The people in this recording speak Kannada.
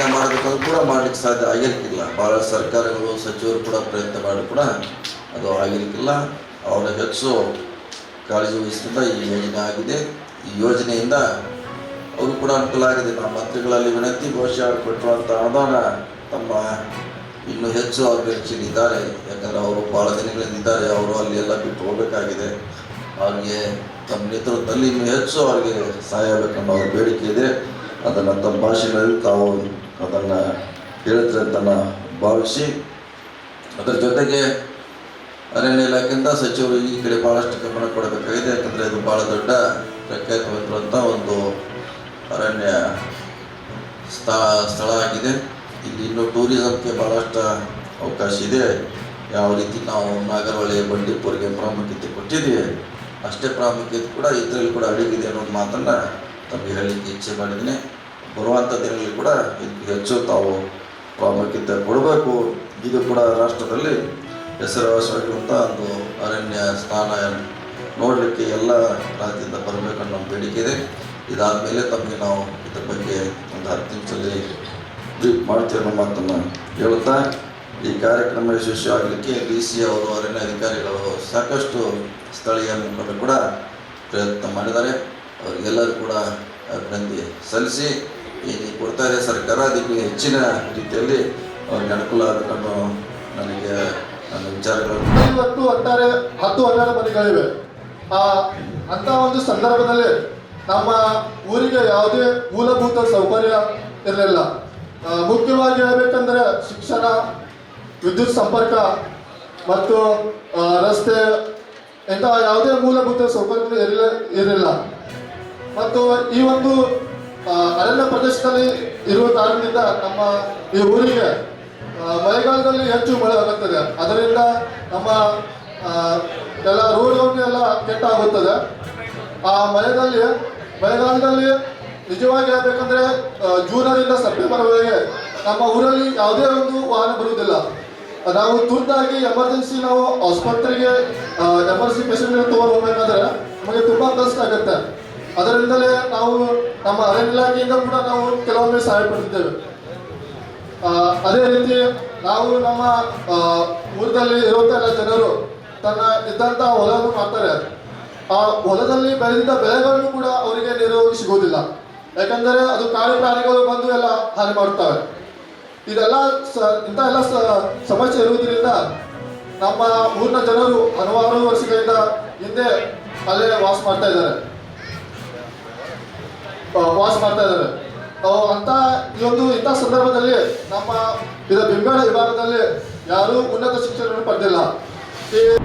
ನಿರ್ವಹಣೆ ಮಾಡಬೇಕಂದ್ರೂ ಕೂಡ ಮಾಡಲಿಕ್ಕೆ ಸಾಧ್ಯ ಆಗಿರ್ಲಿಕ್ಕಿಲ್ಲ. ಭಾಳ ಸರ್ಕಾರಗಳು ಸಚಿವರು ಕೂಡ ಪ್ರಯತ್ನ ಮಾಡಿ ಕೂಡ ಅದು ಆಗಿರ್ಲಿಕ್ಕಿಲ್ಲ. ಅವರ ಹೆಚ್ಚು ಕಾಳಜಿ ವಹಿಸಿದ ಈ ಯೋಜನೆ ಆಗಿದೆ. ಈ ಯೋಜನೆಯಿಂದ ಅವರು ಕೂಡ ಅನುಕೂಲ ಆಗಿದೆ. ನಮ್ಮ ಮಂತ್ರಿಗಳಲ್ಲಿ ವಿನಂತಿ, ಬಹುಶಃ ಕೊಟ್ಟಿರುವಂಥ ಅನುದಾನ ತಮ್ಮ ಇನ್ನೂ ಹೆಚ್ಚು ಅವ್ರ ನಿರೀಕ್ಷೆಯಿದ್ದಾರೆ. ಯಾಕಂದರೆ ಅವರು ಭಾಳ ದಿನಗಳಿದ್ದಾರೆ, ಅವರು ಅಲ್ಲಿ ಎಲ್ಲ ಬಿಟ್ಟು ಹೋಗಬೇಕಾಗಿದೆ. ಅವ್ರಿಗೆ ತಮ್ಮ ನೇತೃತ್ವದಲ್ಲಿ ಇನ್ನೂ ಹೆಚ್ಚು ಅವರಿಗೆ ಸಹಾಯ ಆಗಬೇಕನ್ನೋ ಅವ್ರ ಬೇಡಿಕೆ ಇದೆ. ಅದನ್ನು ತಮ್ಮ ಭಾಷೆಗಳಲ್ಲಿ ತಾವು ಅದನ್ನು ಹೇಳ್ತಾರೆ ಅಂತ ಭಾವಿಸಿ, ಅದರ ಜೊತೆಗೆ ಅರಣ್ಯ ಇಲಾಖೆಯಿಂದ ಸಚಿವರು ಈ ಕಡೆ ಭಾಳಷ್ಟು ಗಮನ ಕೊಡಬೇಕಾಗಿದೆ. ಯಾಕಂದರೆ ಇದು ಭಾಳ ದೊಡ್ಡ ಪ್ರಖ್ಯಾತವಾಗಿರುವಂಥ ಒಂದು ಅರಣ್ಯ ಸ್ಥಳ ಆಗಿದೆ. ಇಲ್ಲಿ ಇನ್ನೂ ಟೂರಿಸಮ್ಗೆ ಭಾಳಷ್ಟು ಅವಕಾಶ ಇದೆ. ಯಾವ ರೀತಿ ನಾವು ನಾಗರಹೊಳೆ, ಬಂಡೀಪುರಿಗೆ ಪ್ರಾಮುಖ್ಯತೆ ಕೊಟ್ಟಿದ್ದೀವಿ, ಅಷ್ಟೇ ಪ್ರಾಮುಖ್ಯತೆ ಕೂಡ ಇದರಲ್ಲಿ ಕೂಡ ಅಡಗಿದೆ ಅನ್ನೋ ಮಾತನ್ನು ತಮಗೆ ಹೇಳಲಿಕ್ಕೆ ಇಚ್ಛೆ ಮಾಡಿದ್ದೀನಿ. ಬರುವಂಥ ದಿನಗಳಲ್ಲಿ ಕೂಡ ಇದಕ್ಕೆ ಹೆಚ್ಚು ತಾವು ಪ್ರಾಮುಖ್ಯತೆ ಕೊಡಬೇಕು. ಇದು ಕೂಡ ರಾಷ್ಟ್ರದಲ್ಲಿ ಹೆಸರುವಾಸಿಯಾಗಿರುವಂಥ ಒಂದು ಅರಣ್ಯ ಸ್ಥಾನ ನೋಡಲಿಕ್ಕೆ ಎಲ್ಲ ರಾಜ್ಯದಿಂದ ಬರಬೇಕನ್ನೋ ಬೇಡಿಕೆ ಇದೆ. ಇದಾದ ಮೇಲೆ ತಮಗೆ ನಾವು ಇದ್ರ ಬಗ್ಗೆ ಒಂದು 10 ನಿಮಿಷದಲ್ಲಿ ಬ್ರೀಫ್ ಮಾಡ್ತೀವಿ ಅನ್ನೋ ಮಾತನ್ನು ಹೇಳುತ್ತಾ, ಈ ಕಾರ್ಯಕ್ರಮ ಯಶಸ್ವಿ ಆಗಲಿಕ್ಕೆ DC ಅವರು, ಅರಣ್ಯ ಅಧಿಕಾರಿಗಳು, ಸಾಕಷ್ಟು ಸ್ಥಳೀಯ ಮುಖಂಡರು ಕೂಡ ಪ್ರಯತ್ನ ಮಾಡಿದ್ದಾರೆ. ಅವರಿಗೆಲ್ಲರೂ ಕೂಡ ಅಭಿನಂದನೆ ಸಲ್ಲಿಸಿ, ಏನು ಕೊಡ್ತಾರೆ ಸರ್ಕಾರ ಅದಕ್ಕೆ ಹೆಚ್ಚಿನ ರೀತಿಯಲ್ಲಿ ಅವ್ರಿಗೆ ಅನುಕೂಲ ಆಗಬೇಕನ್ನೋ ನನಗೆ ನನ್ನ ವಿಚಾರಗಳು. ಇವತ್ತು ಒಟ್ಟಾರೆ 10-12 ಮನೆಗಳಿವೆ. ಅಂಥ ಒಂದು ಸಂದರ್ಭದಲ್ಲಿ ನಮ್ಮ ಊರಿಗೆ ಯಾವುದೇ ಮೂಲಭೂತ ಸೌಕರ್ಯ ಇರಲಿಲ್ಲ. ಮುಖ್ಯವಾಗಿ ಹೇಳಬೇಕಂದ್ರೆ ಶಿಕ್ಷಣ, ವಿದ್ಯುತ್ ಸಂಪರ್ಕ ಮತ್ತು ರಸ್ತೆ ಇಂತಹ ಯಾವುದೇ ಮೂಲಭೂತ ಸೌಕರ್ಯಗಳು ಇರಲಿಲ್ಲ. ಮತ್ತು ಈ ಒಂದು ಅರಣ್ಯ ಪ್ರದೇಶದಲ್ಲಿ ಇರುವ ಕಾರಣದಿಂದ ನಮ್ಮ ಈ ಊರಿಗೆ ಮಳೆಗಾಲದಲ್ಲಿ ಹೆಚ್ಚು ಮಳೆ ಆಗುತ್ತದೆ. ಅದರಿಂದ ನಮ್ಮ ಎಲ್ಲ ರೋಡ್ಗಳನ್ನೆಲ್ಲ ಕೆಟ್ಟಾಗುತ್ತದೆ. ಆ ಮಳೆಗಾಲದಲ್ಲಿ ನಿಜವಾಗಿ ಹೇಳ್ಬೇಕಂದ್ರೆ ಜೂನರಿಂದ ಸೆಪ್ಟೆಂಬರ್ವರೆಗೆ ನಮ್ಮ ಊರಲ್ಲಿ ಯಾವುದೇ ಒಂದು ವಾಹನ ಬರುವುದಿಲ್ಲ. ನಾವು ತುರ್ತಾಗಿ ಎಮರ್ಜೆನ್ಸಿ ನಾವು ಆಸ್ಪತ್ರೆಗೆ ಎಮರ್ಜೆನ್ಸಿ ಪೇಷಂಟ್ ತಗೊಂಡು ಹೋಗ್ಬೇಕಾದ್ರೆ ನಮಗೆ ತುಂಬ ಕಷ್ಟ ಆಗುತ್ತೆ. ಅದರಿಂದಲೇ ನಾವು ನಮ್ಮ ಅರಣ್ಯ ಇಲಾಖೆಯಿಂದ ಕೂಡ ನಾವು ಕೆಲವೊಮ್ಮೆ ಸಹಾಯ ಪಡ್ತಿದ್ದೇವೆ. ಅದೇ ರೀತಿ ನಾವು ನಮ್ಮ ಊರಲ್ಲಿ ಇರುವಂಥ ಜನರು ತನ್ನ ಇದ್ದಂಥ ಹೊಲವನ್ನು ಮಾಡ್ತಾರೆ. ಆ ಹೊಲದಲ್ಲಿ ಬೆಳೆದಿದ್ದ ಬೆಳೆಗಳನ್ನು ಕೂಡ ಅವರಿಗೆ ನೇರವಾಗಿ ಸಿಗೋದಿಲ್ಲ. ಯಾಕಂದರೆ ಅದು ಕಾಡು ಪ್ರಾಣಿಗಳು ಬಂದು ಎಲ್ಲ ಹಾನಿ ಮಾಡುತ್ತವೆ. ಇದೆಲ್ಲ ಇಂಥ ಎಲ್ಲ ಸಮಸ್ಯೆ ಇರುವುದರಿಂದ ನಮ್ಮ ಊರಿನ ಜನರು ಹಲವಾರು ವರ್ಷಗಳಿಂದ ಹಿಂದೆ ಅಲ್ಲೇ ವಾಸ ಮಾಡ್ತಾ ಇದ್ದಾರೆ. ಇಂಥ ಸಂದರ್ಭದಲ್ಲಿ ನಮ್ಮ ಬಿಂಬೇಳ ವಿಭಾಗದಲ್ಲಿ ಯಾರೂ ಉನ್ನತ ಶಿಕ್ಷಣವನ್ನು ಪಡೆದಿಲ್ಲ.